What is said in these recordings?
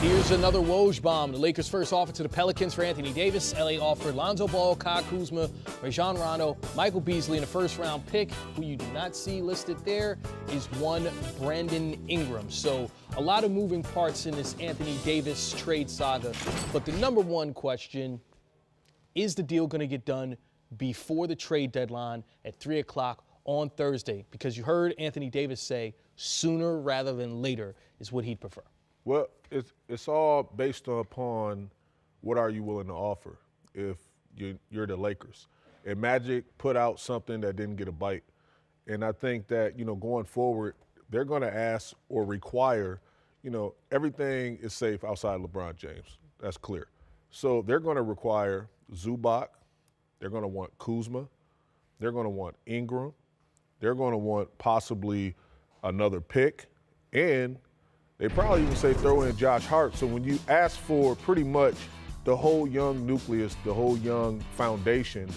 Here's another Woj bomb. The Lakers' first offer to the Pelicans for Anthony Davis. LA offered Lonzo Ball, Kyle Kuzma, Rajon Rondo, Michael Beasley, and a first-round pick. Who you do not see listed there is one Brandon Ingram. So a lot of moving parts in this Anthony Davis trade saga. But the number one question, is the deal going to get done before the trade deadline at 3 o'clock on Thursday? Because you heard Anthony Davis say sooner rather than later is what he'd prefer. Well, it's all based upon what are you willing to offer if you're the Lakers. And Magic put out something that didn't get a bite. And I think that, going forward, they're going to ask or require, everything is safe outside LeBron James. That's clear. So they're going to require Zubac. They're going to want Kuzma. They're going to want Ingram. They're going to want possibly another pick. And they probably even say throw in Josh Hart. So when you ask for pretty much the whole young nucleus, the whole young foundation,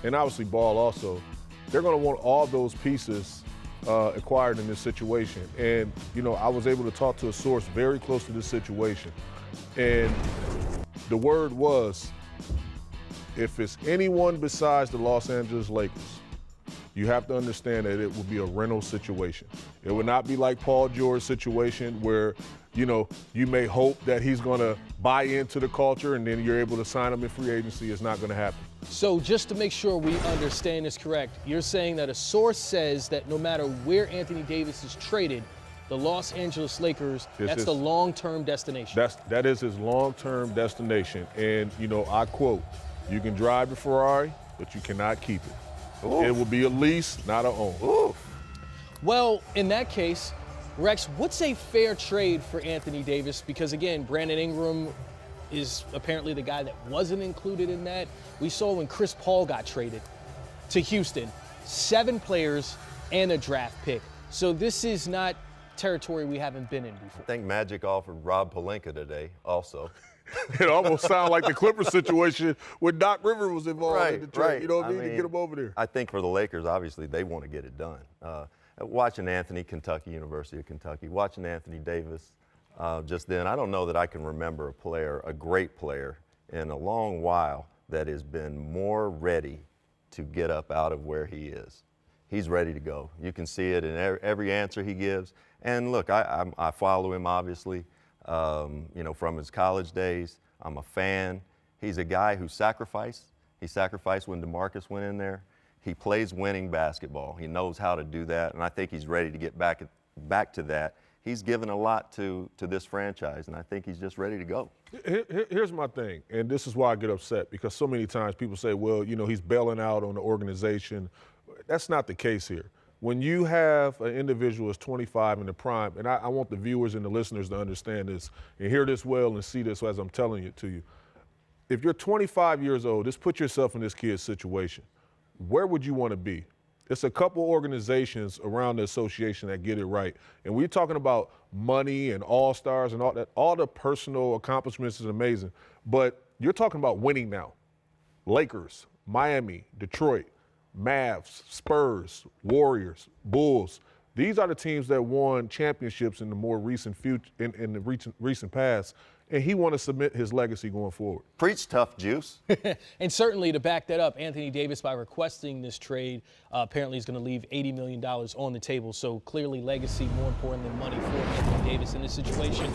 and obviously Ball also, they're going to want all those pieces acquired in this situation. And, I was able to talk to a source very close to this situation. And the word was, if it's anyone besides the Los Angeles Lakers, you have to understand that it will be a rental situation. It will not be like Paul George's situation where, you may hope that he's going to buy into the culture and then you're able to sign him in free agency. It's not going to happen. So just to make sure we understand this correct, you're saying that a source says that no matter where Anthony Davis is traded, the Los Angeles Lakers, that's the long-term destination. That is his long-term destination. And, I quote, you can drive the Ferrari, but you cannot keep it. Oof. It will be a lease, not a own. Oof. Well, in that case, Rex, what's a fair trade for Anthony Davis? Because, again, Brandon Ingram is apparently the guy that wasn't included in that. We saw when Chris Paul got traded to Houston, 7 players and a draft pick. So this is not territory we haven't been in before. I think Magic offered Rob Pelinka today also. It almost sounded like the Clippers situation when Doc Rivers was involved in the trade. Right. You know what I mean? To get him over there. I think for the Lakers, obviously, they want to get it done. Watching Anthony, University of Kentucky, watching Anthony Davis just then, I don't know that I can remember a great player in a long while that has been more ready to get up out of where he is. He's ready to go. You can see it in every answer he gives. And look, I follow him, obviously. From his college days. I'm a fan. He's a guy who sacrificed. He sacrificed when DeMarcus went in there. He plays winning basketball. He knows how to do that, and I think he's ready to get back to that. He's given a lot to this franchise, and I think he's just ready to go. Here's my thing, and this is why I get upset, because so many times people say, well, he's bailing out on the organization. That's not the case here. When you have an individual who's 25 in the prime, and I want the viewers and the listeners to understand this and hear this well and see this as I'm telling it to you. If you're 25 years old, just put yourself in this kid's situation. Where would you want to be? It's a couple organizations around the association that get it right. And we're talking about money and all-stars and all that. All the personal accomplishments is amazing. But you're talking about winning now. Lakers, Miami, Detroit, Mavs, Spurs, Warriors, Bulls. These are the teams that won championships in the more recent future, in the recent past, and he want to submit his legacy going forward. Preach tough, Juice. And certainly to back that up, Anthony Davis, by requesting this trade, apparently is going to leave $80 million on the table. So clearly legacy more important than money for Anthony Davis in this situation.